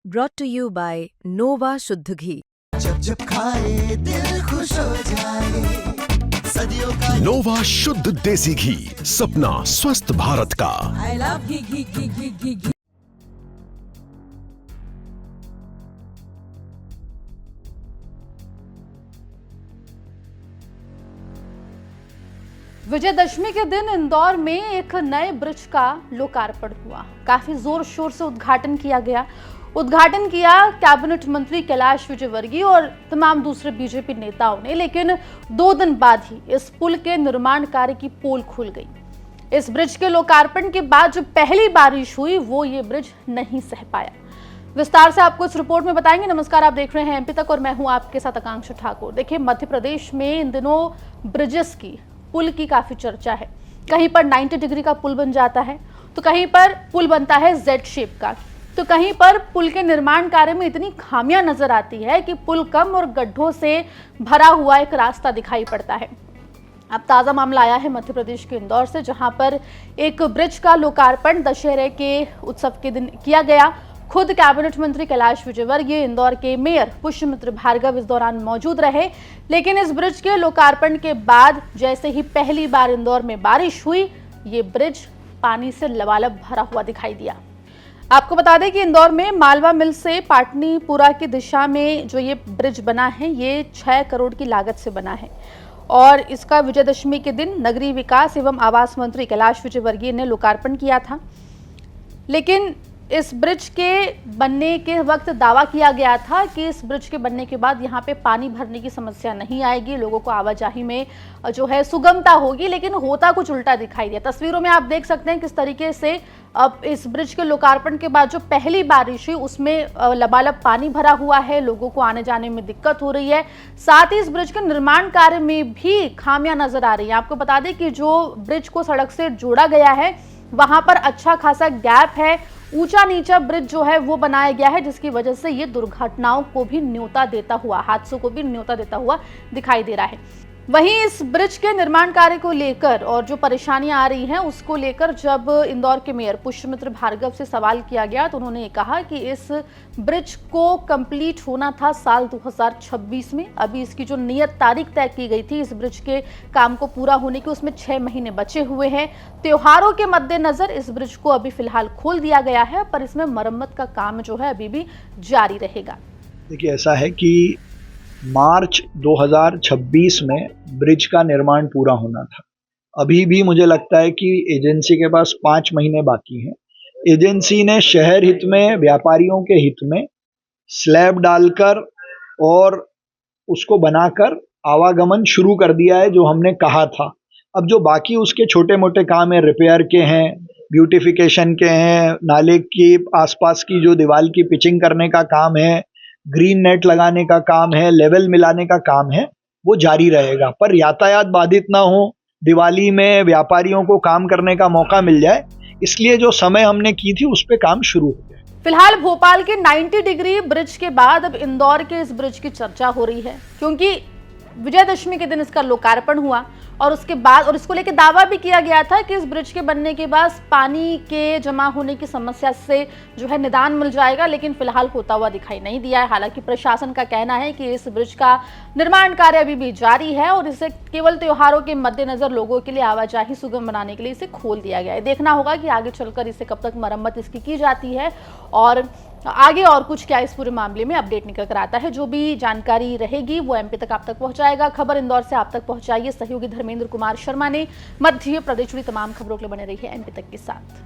brought to you by Nova शुद्ध घी। जब जब खाए दिल खुश हो जाए, सदियों का नोवा शुद्ध देसी घी, सपना स्वस्थ भारत का। I love घी घी घी घी घी घी। विजयदशमी के दिन इंदौर में एक नए ब्रिज का लोकार्पण हुआ। काफी जोर शोर से उद्घाटन किया गया। उद्घाटन किया कैबिनेट मंत्री कैलाश विजयवर्गीय और तमाम दूसरे बीजेपी नेताओं ने, लेकिन 2 दिन बाद ही इस पुल के निर्माण कार्य की पोल खुल गई। इस ब्रिज के लोकार्पण के बाद जो पहली बारिश हुई वो ये ब्रिज नहीं सह पाया। विस्तार से आपको इस रिपोर्ट में बताएंगे। नमस्कार, आप देख रहे हैं एमपी तक और मैं हूं आपके साथ आकांक्षा ठाकुर। देखिए, मध्य प्रदेश में इन दिनों ब्रिजेस की, पुल की काफी चर्चा है। कहीं पर 90 डिग्री का पुल बन जाता है, तो कहीं पर पुल बनता है जेड शेप का, तो कहीं पर पुल के निर्माण कार्य में इतनी खामियां नजर आती है कि पुल कम और गड्ढों से भरा हुआ एक रास्ता दिखाई पड़ता है। अब ताजा मामला आया है मध्य प्रदेश के इंदौर से, जहां पर एक ब्रिज का लोकार्पण दशहरे के उत्सव के दिन किया गया। खुद कैबिनेट मंत्री कैलाश विजयवर्गीय, इंदौर के मेयर पुष्यमित्र भार्गव इस दौरान मौजूद रहे। लेकिन इस ब्रिज के लोकार्पण के बाद जैसे ही पहली बार इंदौर में बारिश हुई, ये ब्रिज पानी से लबालब भरा हुआ दिखाई दिया। आपको बता दें कि इंदौर में मालवा मिल से पाटनीपुरा की दिशा में जो ये ब्रिज बना है, ये 6 करोड़ की लागत से बना है और इसका विजयदशमी के दिन नगरीय विकास एवं आवास मंत्री कैलाश विजयवर्गीय ने लोकार्पण किया था। लेकिन इस ब्रिज के बनने के वक्त दावा किया गया था कि इस ब्रिज के बनने के बाद यहाँ पे पानी भरने की समस्या नहीं आएगी, लोगों को आवाजाही में जो है सुगमता होगी, लेकिन होता कुछ उल्टा दिखाई दिया। तस्वीरों में आप देख सकते हैं किस तरीके से अब इस ब्रिज के लोकार्पण के बाद जो पहली बारिश हुई उसमें लबालब पानी भरा हुआ है, लोगों को आने जाने में दिक्कत हो रही है। साथ ही इस ब्रिज के निर्माण कार्य में भी खामियां नजर आ रही हैं। आपको बता दें कि जो ब्रिज को सड़क से जोड़ा गया है वहां पर अच्छा खासा गैप है, ऊंचा नीचा ब्रिज जो है वो बनाया गया है, जिसकी वजह से ये दुर्घटनाओं को भी न्योता देता हुआ, हादसों को भी न्योता देता हुआ दिखाई दे रहा है। वहीं इस ब्रिज के निर्माण कार्य को लेकर और जो परेशानियां आ रही हैं उसको लेकर जब इंदौर के मेयर पुष्यमित्र भार्गव से सवाल किया गया तो उन्होंने ये कहा कि इस ब्रिज को कंप्लीट होना था साल 2026 में। अभी इसकी जो नियत तारीख तय की गई थी इस ब्रिज के काम को पूरा होने की, उसमें 6 महीने बचे हुए हैं। त्योहारों के मद्देनजर इस ब्रिज को अभी फिलहाल खोल दिया गया है, पर इसमें मरम्मत का काम जो है अभी भी जारी रहेगा। देखिए, ऐसा है कि मार्च 2026 में ब्रिज का निर्माण पूरा होना था। अभी भी मुझे लगता है कि एजेंसी के पास 5 महीने बाकी हैं। एजेंसी ने शहर हित में, व्यापारियों के हित में स्लैब डालकर और उसको बनाकर आवागमन शुरू कर दिया है, जो हमने कहा था। अब जो बाकी उसके छोटे मोटे काम है, रिपेयर के हैं, ब्यूटिफिकेशन के हैं, नाले के आसपास की जो दीवार की पिचिंग करने का काम है, ग्रीन नेट लगाने का काम है, लेवल मिलाने का काम है, वो जारी रहेगा। पर यातायात बाधित ना हो, दिवाली में व्यापारियों को काम करने का मौका मिल जाए, इसलिए जो समय हमने की थी उस पे काम शुरू हो गया। फिलहाल भोपाल के 90 डिग्री ब्रिज के बाद अब इंदौर के इस ब्रिज की चर्चा हो रही है, क्योंकि विजयदशमी के दिन इसका लोकार्पण हुआ और उसके बाद और इसको लेकर दावा भी किया गया था कि इस ब्रिज के बनने के बाद पानी के जमा होने की समस्या से जो है निदान मिल जाएगा, लेकिन फिलहाल होता हुआ दिखाई नहीं दिया है। हालांकि प्रशासन का कहना है कि इस ब्रिज का निर्माण कार्य अभी भी जारी है और इसे केवल त्योहारों के मद्देनजर लोगों के लिए आवाजाही सुगम बनाने के लिए इसे खोल दिया गया है। देखना होगा कि आगे चलकर इसे कब तक मरम्मत इसकी की जाती है और आगे और कुछ क्या इस पूरे मामले में अपडेट निकल कर आता है। जो भी जानकारी रहेगी वो एमपी तक आप तक पहुंचाएगा। खबर इंदौर से आप तक पहुंचाइए सहयोगी धर्मेंद्र कुमार शर्मा ने। मध्य प्रदेश जुड़ी तमाम खबरों के लिए बने रही है एमपी तक के साथ।